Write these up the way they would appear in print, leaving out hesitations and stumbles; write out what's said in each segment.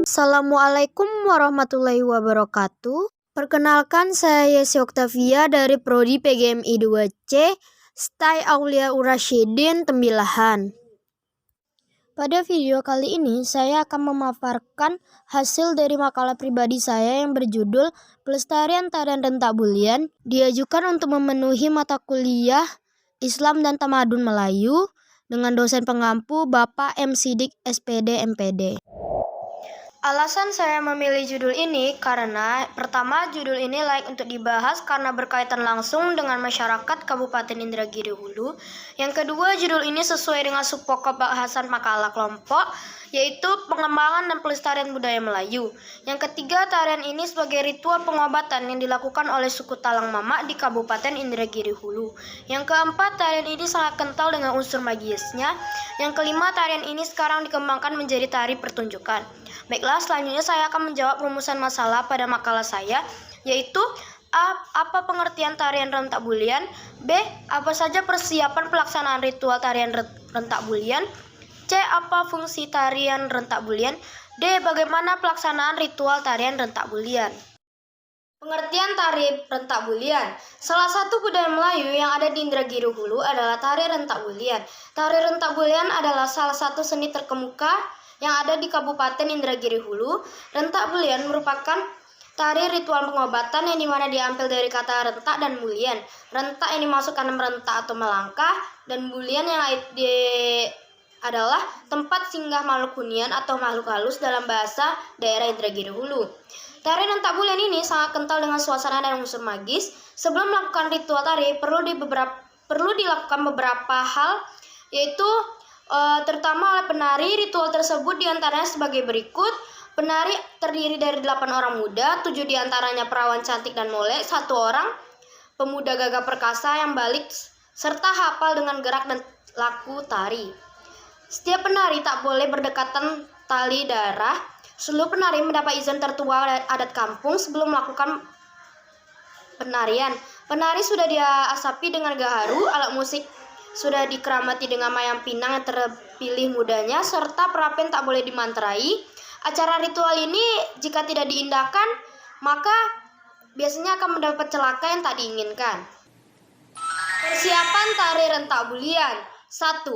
Assalamualaikum warahmatullahi wabarakatuh. Perkenalkan, saya Yesi Oktavia dari Prodi PGMI 2C, STAI Aulia Urasyidin Tembilahan. Pada video kali ini, saya akan memaparkan hasil dari makalah pribadi saya yang berjudul Pelestarian Tarian Rentak Bulian, diajukan untuk memenuhi mata kuliah Islam dan Tamadun Melayu dengan dosen pengampu Bapak M. Sidik SPD MPD. Alasan saya memilih judul ini karena pertama, judul ini layak untuk dibahas karena berkaitan langsung dengan masyarakat Kabupaten Indragiri Hulu. Yang kedua, judul ini sesuai dengan subpokok bahasan makalah kelompok, yaitu pengembangan dan pelestarian budaya Melayu. Yang ketiga, tarian ini sebagai ritual pengobatan yang dilakukan oleh suku Talang Mamak di Kabupaten Indragiri Hulu. Yang keempat, tarian ini sangat kental dengan unsur magisnya. Yang kelima, tarian ini sekarang dikembangkan menjadi tari pertunjukan. Baiklah, selanjutnya saya akan menjawab rumusan masalah pada makalah saya, yaitu A. Apa pengertian tarian rentak bulian? B. Apa saja persiapan pelaksanaan ritual tarian rentak bulian? C. Apa fungsi tarian rentak bulian? D. Bagaimana pelaksanaan ritual tarian rentak bulian? Pengertian tari rentak bulian. Salah satu budaya Melayu yang ada di Indragiri Hulu adalah tari rentak bulian. Tari rentak bulian adalah salah satu seni terkemuka yang ada di Kabupaten Indragiri Hulu. Rentak bulian merupakan tari ritual pengobatan yang dimana diambil dari kata rentak dan bulian. Rentak yang dimasukkan merentak atau melangkah, dan bulian yang adalah tempat singgah makhluk hunian atau makhluk halus dalam bahasa daerah Indragiri Hulu. Tari rentak bulian ini sangat kental dengan suasana dan unsur magis. Sebelum melakukan ritual tari perlu dilakukan beberapa hal, yaitu terutama oleh penari. Ritual tersebut diantaranya sebagai berikut. Penari terdiri dari 8 orang muda, 7 diantaranya perawan cantik dan molek, 1 orang pemuda gagah perkasa yang balik serta hafal dengan gerak dan laku tari. Setiap penari tak boleh berdekatan tali darah. Seluruh penari mendapat izin tertua adat kampung sebelum melakukan penarian. Penari sudah diasapi dengan gaharu, alat musik sudah dikeramati dengan mayang pinang yang terpilih mudanya, serta perapian tak boleh dimantrai. Acara ritual ini jika tidak diindahkan, maka biasanya akan mendapat celaka yang tak diinginkan. Persiapan tari rentak bulian. 1.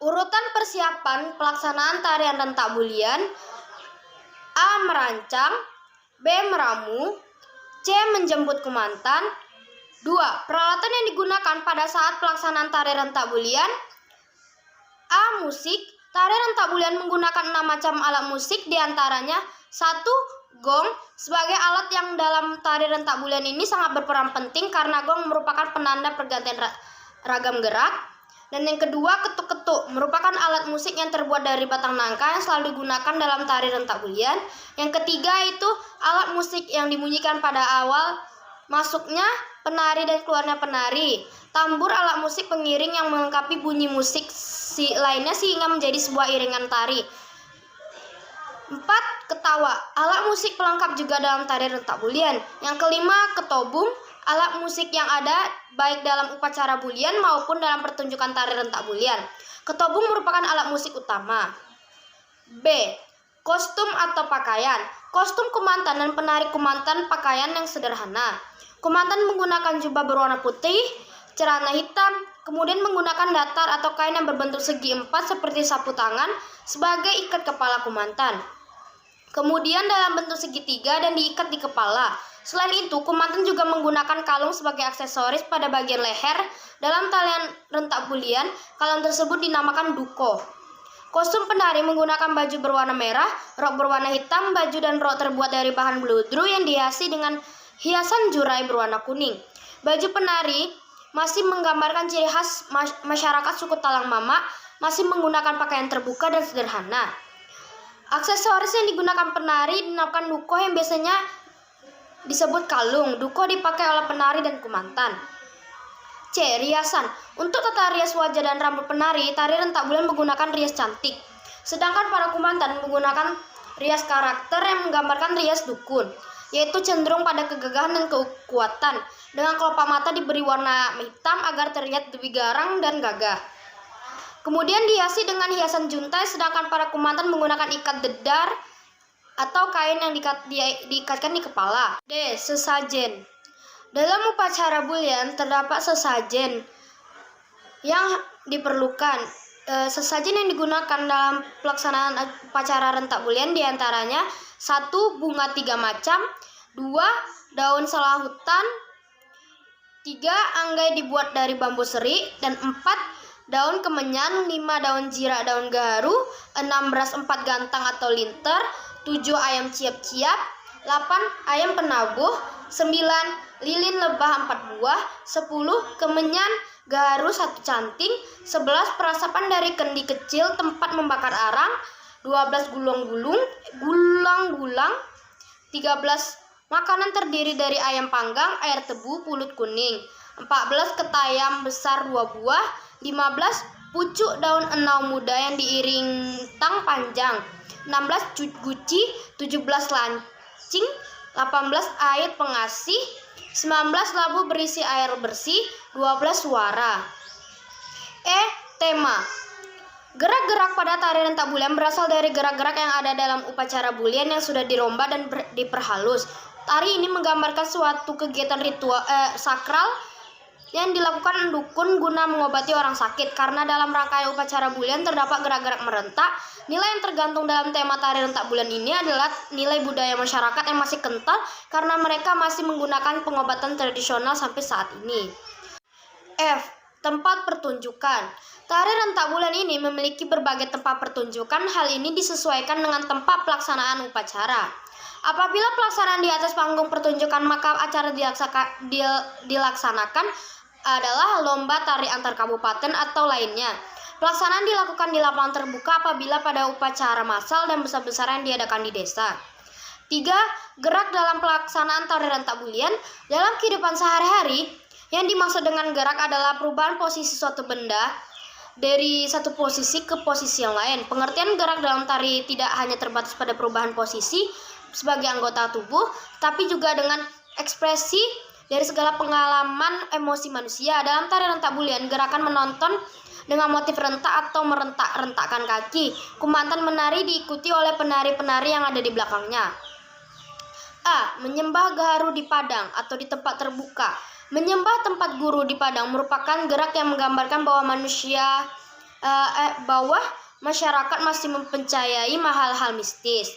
Urutan persiapan pelaksanaan tarian rentak bulian. A. Merancang. B. Meramu. C. Menjemput kumantan. 2. Peralatan yang digunakan pada saat pelaksanaan tari rentak bulian. A. Musik. Tari rentak bulian menggunakan 6 macam alat musik, diantaranya 1. Gong. Sebagai alat yang dalam tari rentak bulian ini sangat berperan penting karena gong merupakan penanda pergantian ragam gerak. Dan yang kedua, ketuk-ketuk merupakan alat musik yang terbuat dari batang nangka yang selalu digunakan dalam tari rentak bulian. Yang ketiga itu alat musik yang dibunyikan pada awal masuknya penari dan keluarnya penari. Tambur, alat musik pengiring yang melengkapi bunyi musik lainnya sehingga menjadi sebuah iringan tari. 4. Ketawa, alat musik pelengkap juga dalam tari rentak bulian. Yang kelima, ketobung, alat musik yang ada baik dalam upacara bulian maupun dalam pertunjukan tari rentak bulian. Ketobung merupakan alat musik utama. B. Kostum atau pakaian. Kostum kumantan dan penari kumantan pakaian yang sederhana. Kumantan menggunakan jubah berwarna putih, celana hitam, kemudian menggunakan datar atau kain yang berbentuk segi empat seperti sapu tangan sebagai ikat kepala kumantan. Kemudian dalam bentuk segitiga dan diikat di kepala. Selain itu, kumantan juga menggunakan kalung sebagai aksesoris pada bagian leher. Dalam tarian rentak bulian, kalung tersebut dinamakan duko. Kostum penari menggunakan baju berwarna merah, rok berwarna hitam, baju dan rok terbuat dari bahan bludru yang dihiasi dengan hiasan jurai berwarna kuning. Baju penari masih menggambarkan ciri khas masyarakat suku Talang Mamak, masih menggunakan pakaian terbuka dan sederhana. Aksesoris yang digunakan penari dinamakan duko yang biasanya disebut kalung. Duko dipakai oleh penari dan kumantan. C. Riasan. Untuk tata rias wajah dan rambut penari, tari rentak bulian menggunakan rias cantik. Sedangkan para kumantan menggunakan rias karakter yang menggambarkan rias dukun, yaitu cenderung pada kegagahan dan kekuatan. Dengan kelopak mata diberi warna hitam agar terlihat lebih garang dan gagah. Kemudian dihiasi dengan hiasan juntai, sedangkan para kumantan menggunakan ikat dedar atau kain yang diikatkan di kepala. D. Sesajen. Dalam upacara bulian terdapat sesajen yang diperlukan. Sesajen yang digunakan dalam pelaksanaan upacara rentak bulian diantaranya 1. Bunga 3 macam, 2. Daun selahutan, 3. Anggai dibuat dari bambu seri, dan 4. Daun kemenyan, 5. Daun jira, daun gaharu, 6. Beras 4 gantang atau linter, 7. Ayam ciap-ciap, 8. Ayam penabuh, 9. Lilin lebah 4 buah, 10. Kemenyan gaharu 1 canting, 11. Perasapan dari kendi kecil tempat membakar arang, 12. Gulang-gulang, 13. Makanan terdiri dari ayam panggang, air tebu, pulut kuning, 14. Ketayam besar 2 buah, 15. Pucuk daun enau muda yang diiring tang panjang, 16. Guci, 17. Lancing, 18. Air pengasih, 19. Labu berisi air bersih, 12. Suara. E. Tema. Gerak-gerak pada tari rentak bulian berasal dari gerak-gerak yang ada dalam upacara bulian yang sudah dirombak dan diperhalus. Tari ini menggambarkan suatu kegiatan ritual sakral yang dilakukan dukun guna mengobati orang sakit. Karena dalam rangkaian upacara bulian terdapat gerak-gerak merentak, nilai yang tergantung dalam tema tari rentak bulian ini adalah nilai budaya masyarakat yang masih kental karena mereka masih menggunakan pengobatan tradisional sampai saat ini. F. Tempat pertunjukan. Tari rentak bulian ini memiliki berbagai tempat pertunjukan. Hal ini disesuaikan dengan tempat pelaksanaan upacara. Apabila pelaksanaan di atas panggung pertunjukan, maka acara dilaksanakan adalah lomba tari antar kabupaten atau lainnya. Pelaksanaan dilakukan di lapangan terbuka apabila pada upacara massal dan besar-besaran yang diadakan di desa. 3. Gerak dalam pelaksanaan tari rentak bulian. Dalam kehidupan sehari-hari, yang dimaksud dengan gerak adalah perubahan posisi suatu benda dari satu posisi ke posisi yang lain. Pengertian gerak dalam tari tidak hanya terbatas pada perubahan posisi sebagai anggota tubuh, tapi juga dengan ekspresi dari segala pengalaman emosi manusia. Dalam tari rentak bulian, gerakan menonton dengan motif rentak atau merentak-rentakkan kaki. Kumantan menari diikuti oleh penari-penari yang ada di belakangnya. A. Menyembah gaharu di padang atau di tempat terbuka. Menyembah tempat guru di padang merupakan gerak yang menggambarkan bahwa masyarakat masih mempercayai hal-hal mistis.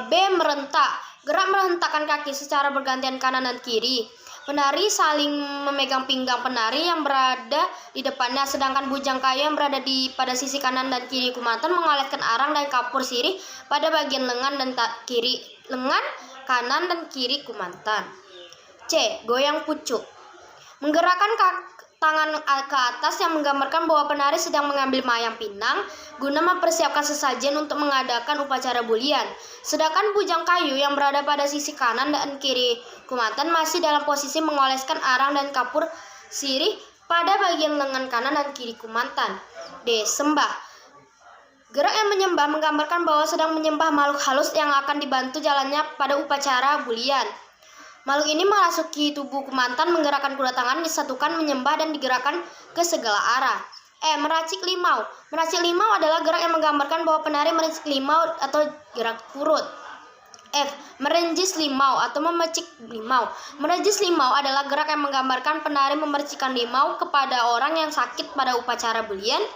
B. Merentak. Gerak merentakkan kaki secara bergantian kanan dan kiri. Penari saling memegang pinggang penari yang berada di depannya, sedangkan bujang kayu yang berada pada sisi kanan dan kiri kumantan mengoleskan arang dan kapur sirih pada bagian lengan kanan dan kiri kumantan. C. Goyang pucuk. Menggerakkan tangan ke atas yang menggambarkan bahwa penari sedang mengambil mayang pinang guna mempersiapkan sesajen untuk mengadakan upacara bulian. Sedangkan bujang kayu yang berada pada sisi kanan dan kiri kumantan masih dalam posisi mengoleskan arang dan kapur sirih pada bagian lengan kanan dan kiri kumantan. D. Sembah. Gerak yang menyembah menggambarkan bahwa sedang menyembah makhluk halus yang akan dibantu jalannya pada upacara bulian. Makhluk ini memasuki tubuh kumantan, menggerakkan kedua tangan, disatukan, menyembah, dan digerakkan ke segala arah. E. Meracik limau. Meracik limau adalah gerak yang menggambarkan bahwa penari meracik limau atau gerak purut. F. Merenjis limau atau memecik limau. Merenjis limau adalah gerak yang menggambarkan penari memercikkan limau kepada orang yang sakit pada upacara bulian.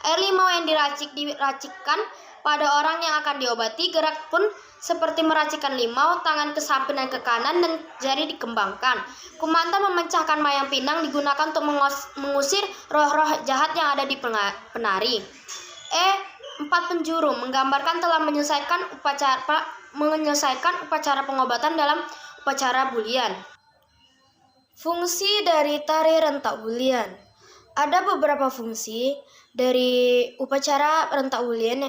Air limau yang diracikkan pada orang yang akan diobati. Gerak pun seperti meracikan limau, tangan ke samping dan ke kanan, dan jari dikembangkan. Kumantan memecahkan mayang pinang digunakan untuk mengusir roh-roh jahat yang ada di penari. E. 4 penjuru menggambarkan telah menyelesaikan upacara pengobatan dalam upacara bulian. Fungsi dari tari rentak bulian. Ada beberapa fungsi dari upacara rentak bulian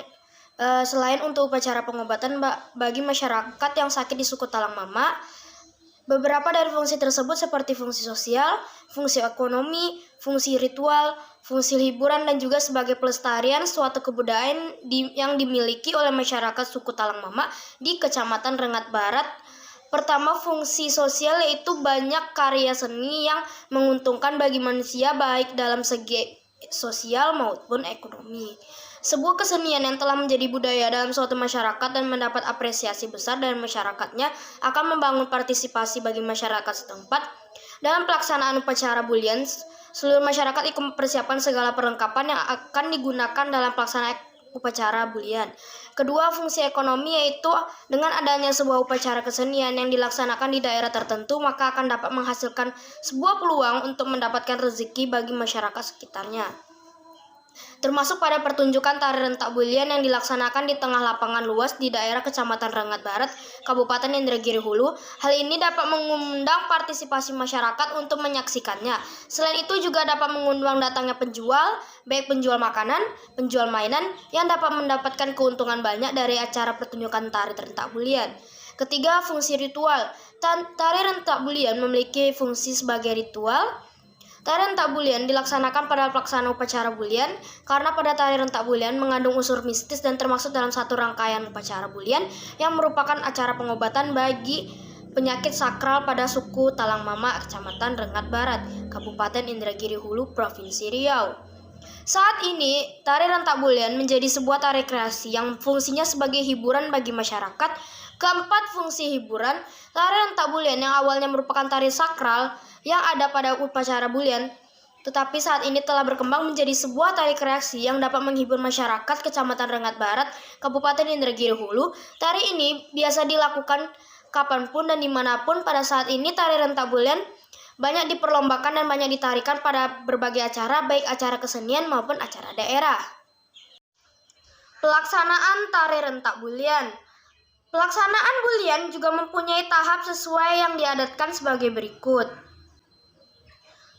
selain untuk upacara pengobatan bagi masyarakat yang sakit di suku Talang Mama. Beberapa dari fungsi tersebut seperti fungsi sosial, fungsi ekonomi, fungsi ritual, fungsi hiburan, dan juga sebagai pelestarian suatu kebudayaan yang dimiliki oleh masyarakat suku Talang Mama di Kecamatan Rengat Barat. Pertama, fungsi sosial, yaitu banyak karya seni yang menguntungkan bagi manusia baik dalam segi sosial maupun ekonomi. Sebuah kesenian yang telah menjadi budaya dalam suatu masyarakat dan mendapat apresiasi besar dari masyarakatnya akan membangun partisipasi bagi masyarakat setempat. Dalam pelaksanaan upacara bulian, seluruh masyarakat ikut mempersiapkan segala perlengkapan yang akan digunakan dalam pelaksanaan upacara bulian. Kedua, fungsi ekonomi, yaitu dengan adanya sebuah upacara kesenian yang dilaksanakan di daerah tertentu, maka akan dapat menghasilkan sebuah peluang untuk mendapatkan rezeki bagi masyarakat sekitarnya. Termasuk pada pertunjukan tari rentak bulian yang dilaksanakan di tengah lapangan luas di daerah Kecamatan Rengat Barat, Kabupaten Indragiri Hulu. Hal ini dapat mengundang partisipasi masyarakat untuk menyaksikannya. Selain itu juga dapat mengundang datangnya penjual, baik penjual makanan, penjual mainan, yang dapat mendapatkan keuntungan banyak dari acara pertunjukan tari rentak bulian. Ketiga, fungsi ritual. Tari rentak bulian memiliki fungsi sebagai ritual. Tari rentak bulian dilaksanakan pada pelaksanaan upacara bulian karena pada tari rentak bulian mengandung unsur mistis dan termasuk dalam satu rangkaian upacara bulian yang merupakan acara pengobatan bagi penyakit sakral pada suku Talang Mama, Kecamatan Rengat Barat, Kabupaten Indragiri Hulu, Provinsi Riau. Saat ini, tari rentak bulian menjadi sebuah tari kreasi yang fungsinya sebagai hiburan bagi masyarakat. Keempat, fungsi hiburan. Tari rentak bulian yang awalnya merupakan tari sakral yang ada pada upacara bulian, tetapi saat ini telah berkembang menjadi sebuah tari kreasi yang dapat menghibur masyarakat Kecamatan Rengat Barat, Kabupaten Indragiri Hulu. Tari ini biasa dilakukan kapanpun dan dimanapun. Pada saat ini tari rentak bulian banyak diperlombakan dan banyak ditarikan pada berbagai acara, baik acara kesenian maupun acara daerah. Pelaksanaan tari rentak bulian. Pelaksanaan bulian juga mempunyai tahap sesuai yang diadatkan sebagai berikut.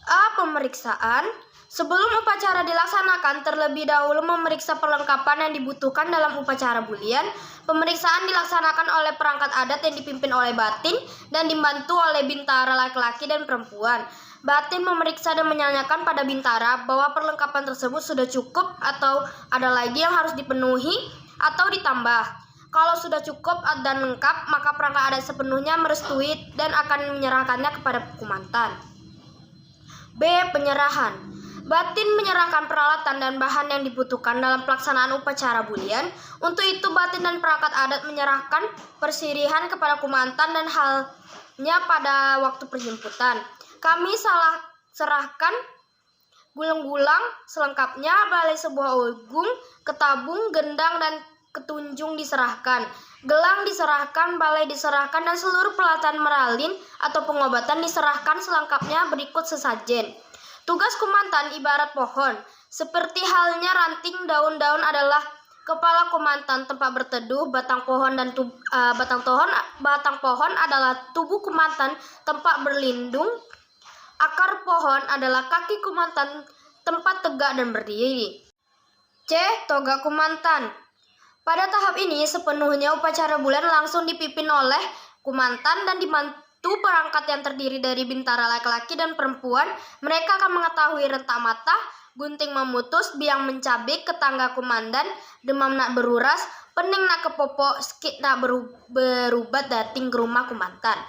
A. Pemeriksaan. Sebelum upacara dilaksanakan, terlebih dahulu memeriksa perlengkapan yang dibutuhkan dalam upacara bulian. Pemeriksaan dilaksanakan oleh perangkat adat yang dipimpin oleh batin dan dibantu oleh bintara laki-laki dan perempuan. Batin memeriksa dan menanyakan pada bintara bahwa perlengkapan tersebut sudah cukup atau ada lagi yang harus dipenuhi atau ditambah. Kalau sudah cukup dan lengkap, maka perangkat adat sepenuhnya merestui dan akan menyerahkannya kepada kumantan. B. Penyerahan. Batin menyerahkan peralatan dan bahan yang dibutuhkan dalam pelaksanaan upacara bulian. Untuk itu, batin dan perangkat adat menyerahkan persirihan kepada kumantan dan halnya pada waktu penjemputan. Kami serahkan gulang-gulang selengkapnya, balai sebuah ogung, ketabung, gendang, dan ketunjung diserahkan. Gelang diserahkan, balai diserahkan, dan seluruh peralatan meralin atau pengobatan diserahkan selengkapnya berikut sesajen. Tugas kumantan ibarat pohon. Seperti halnya ranting, daun-daun adalah kepala kumantan tempat berteduh, batang pohon adalah tubuh kumantan tempat berlindung, akar pohon adalah kaki kumantan tempat tegak dan berdiri. C. Toga kumantan. Pada tahap ini, sepenuhnya upacara bulian langsung dipimpin oleh kumantan dan dibantu perangkat yang terdiri dari bintara laki-laki dan perempuan. Mereka akan mengetahui rentak mata, gunting memutus, biang mencabik, ketangga kumandan, demam nak beruras, pening nak kepopok, skit nak berubat dating ke rumah kumantan.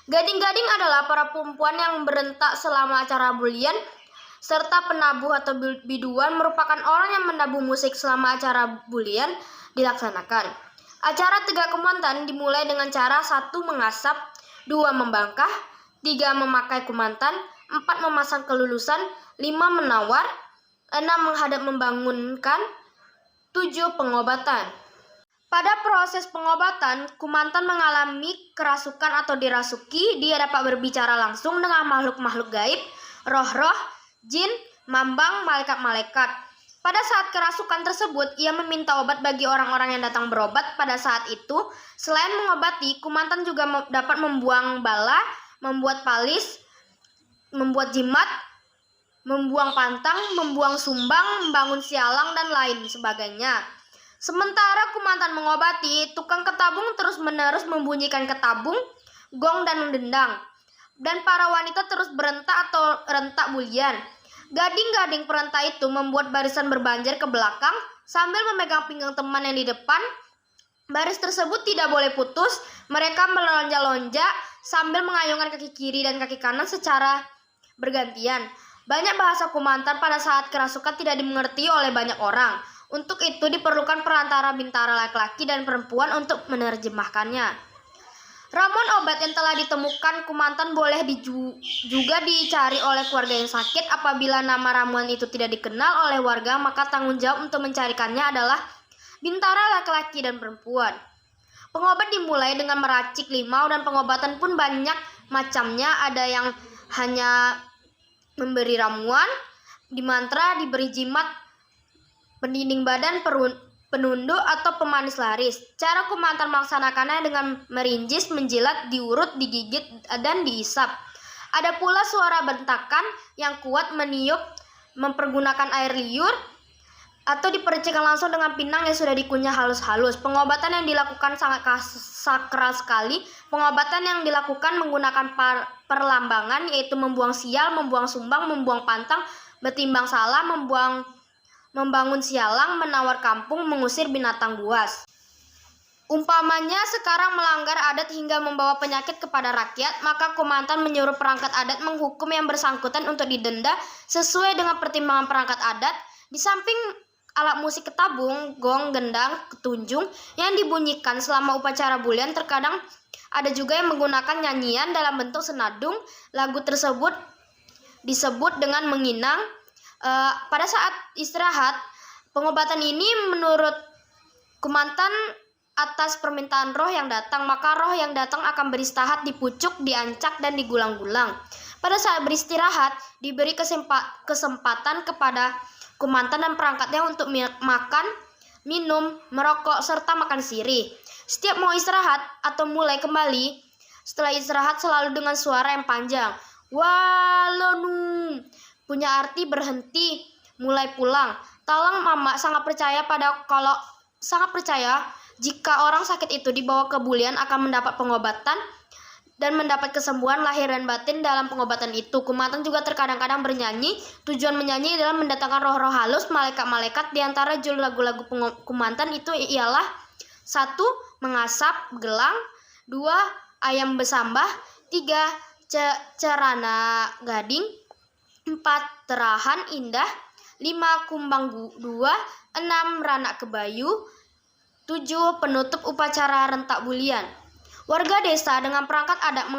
Gading-gading adalah para perempuan yang berentak selama acara bulian, serta penabuh atau biduan merupakan orang yang menabuh musik selama acara bulian dilaksanakan. Acara tegak kumantan dimulai dengan cara 1. Mengasap, 2. Membangkah, 3. Memakai kumantan, 4. Memasang kelulusan, 5. Menawar, 6. Menghadap membangunkan, 7. Pengobatan. Pada proses pengobatan, kumantan mengalami kerasukan atau dirasuki. Dia dapat berbicara langsung dengan makhluk-makhluk gaib, roh-roh, jin, mambang, malaikat-malaikat. Pada saat kerasukan tersebut, ia meminta obat bagi orang-orang yang datang berobat pada saat itu. Selain mengobati, kumantan juga dapat membuang bala, membuat palis, membuat jimat, membuang pantang, membuang sumbang, membangun sialang, dan lain sebagainya. Sementara kumantan mengobati, tukang ketabung terus-menerus membunyikan ketabung, gong, dan dendang. Dan para wanita terus berentak atau rentak bulian. Gading-gading perentak itu membuat barisan berbanjir ke belakang sambil memegang pinggang teman yang di depan. Baris tersebut tidak boleh putus. Mereka melonjak-lonjak sambil mengayunkan kaki kiri dan kaki kanan secara bergantian. Banyak bahasa Kumantan pada saat kerasukan tidak dimengerti oleh banyak orang. Untuk itu diperlukan perantara bintara laki-laki dan perempuan untuk menerjemahkannya. Ramuan obat yang telah ditemukan Kumantan boleh juga dicari oleh keluarga yang sakit. Apabila nama ramuan itu tidak dikenal oleh warga, maka tanggung jawab untuk mencarikannya adalah bintara laki-laki dan perempuan. Pengobat dimulai dengan meracik limau dan pengobatan pun banyak macamnya. Ada yang hanya memberi ramuan, dimantra, diberi jimat, pendinding badan, penunduk, atau pemanis laris. Cara Kumantan melaksanakannya dengan merincis, menjilat, diurut, digigit, dan diisap. Ada pula suara bentakan yang kuat meniup, mempergunakan air liur, atau dipercikan langsung dengan pinang yang sudah dikunyah halus-halus. Pengobatan yang dilakukan sangat sakral sekali. Pengobatan yang dilakukan menggunakan perlambangan, yaitu membuang sial, membuang sumbang, membuang pantang, bertimbang salah, membangun sialang, menawar kampung, mengusir binatang buas. Umpamanya sekarang melanggar adat hingga membawa penyakit kepada rakyat, maka Kumantan menyuruh perangkat adat menghukum yang bersangkutan untuk didenda sesuai dengan pertimbangan perangkat adat. Di samping alat musik ketabung, gong, gendang, ketunjung yang dibunyikan selama upacara bulian, terkadang ada juga yang menggunakan nyanyian dalam bentuk senandung. Lagu tersebut disebut dengan menginang. Pada saat istirahat, pengobatan ini menurut Kumantan atas permintaan roh yang datang, maka roh yang datang akan beristirahat di pucuk, diancak, dan digulang-gulang. Pada saat beristirahat, diberi kesempatan kepada Kumantan dan perangkatnya untuk makan, minum, merokok, serta makan sirih. Setiap mau istirahat atau mulai kembali, setelah istirahat selalu dengan suara yang panjang. Walonu, punya arti berhenti, mulai pulang. Talang Mama sangat percaya jika orang sakit itu dibawa ke bulian akan mendapat pengobatan dan mendapat kesembuhan lahir dan batin dalam pengobatan itu. Kumantan juga terkadang-kadang bernyanyi. Tujuan menyanyi adalah mendatangkan roh-roh halus, malaikat-malaikat. Di antara judul lagu-lagu Kumantan itu ialah 1. Mengasap gelang, 2. Ayam besambah, 3. Cerana gading, 4. Terahan indah, 5. Kumbang 2, 6. Ranak kebayu, 7. Penutup upacara rentak bulian. Warga desa dengan perangkat adat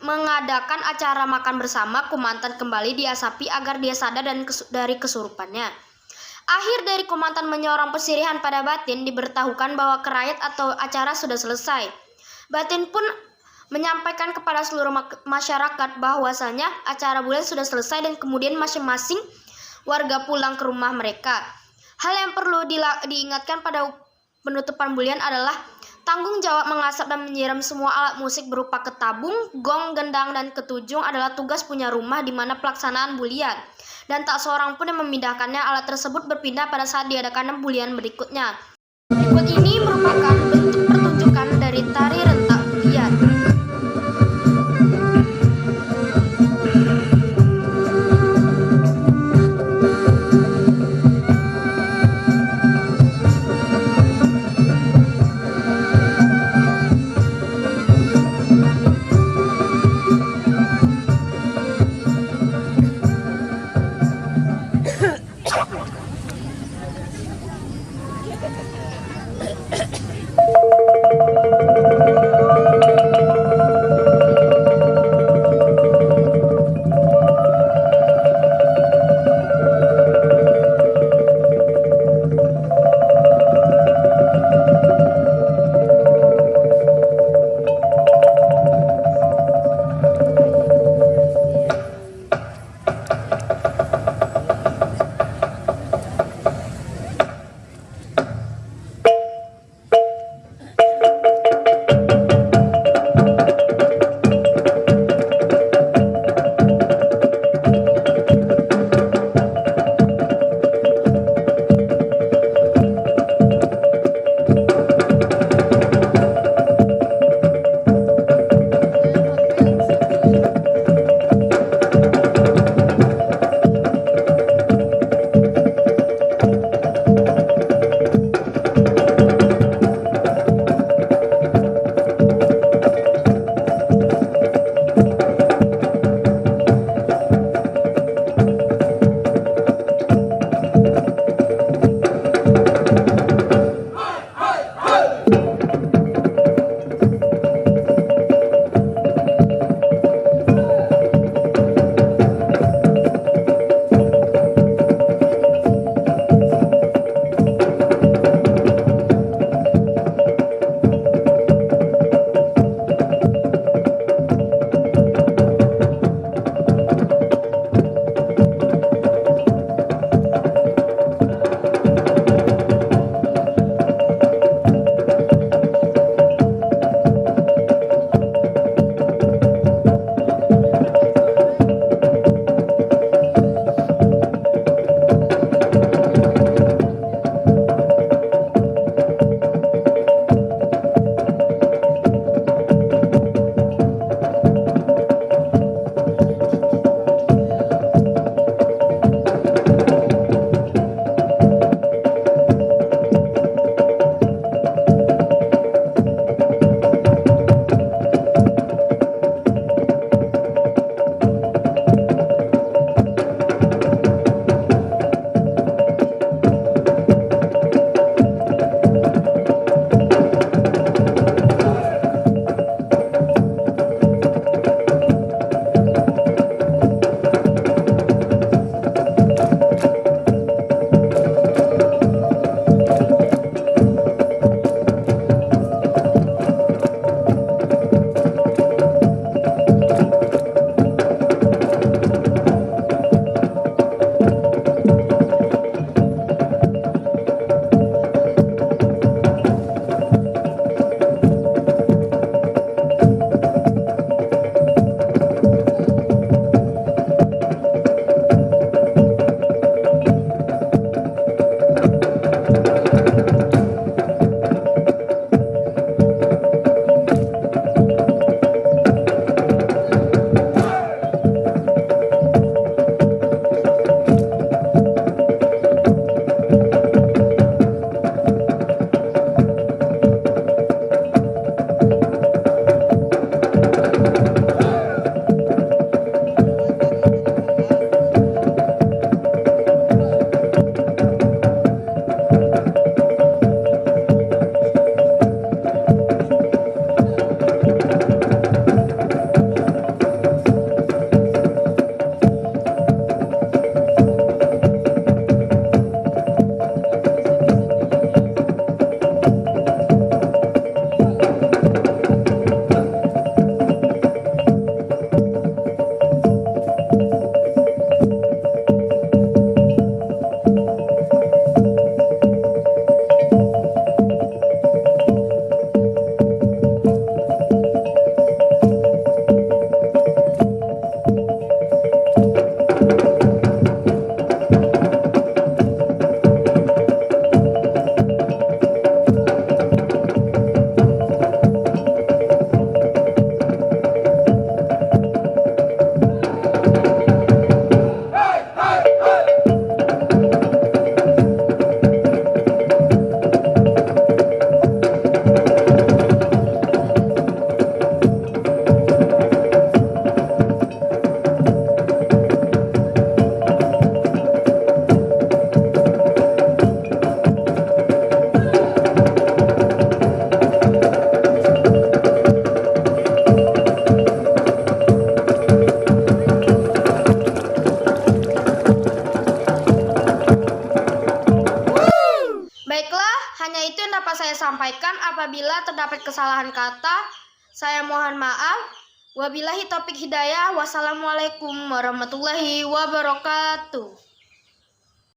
mengadakan acara makan bersama. Kumantan kembali diasapi agar dia sadar dari kesurupannya. Akhir dari Kumantan menyorong pesirihan pada batin diberitahukan bahwa kerayat atau acara sudah selesai. Batin pun menyampaikan kepada seluruh masyarakat bahwasanya acara bulan sudah selesai dan kemudian masing-masing warga pulang ke rumah mereka. Hal yang perlu diingatkan pada penutupan bulian adalah tanggung jawab mengasap dan menyiram semua alat musik berupa ketabung, gong, gendang, dan ketunjung adalah tugas punya rumah di mana pelaksanaan bulian. Dan tak seorang pun yang memindahkannya. Alat tersebut berpindah pada saat diadakan bulian berikutnya. Berikut ini merupakan bentuk pertunjukan dari tari rentak bulian. Hanya itu yang dapat saya sampaikan. Apabila terdapat kesalahan kata, saya mohon maaf. Wabillahi taufik hidayah. Wassalamualaikum warahmatullahi wabarakatuh.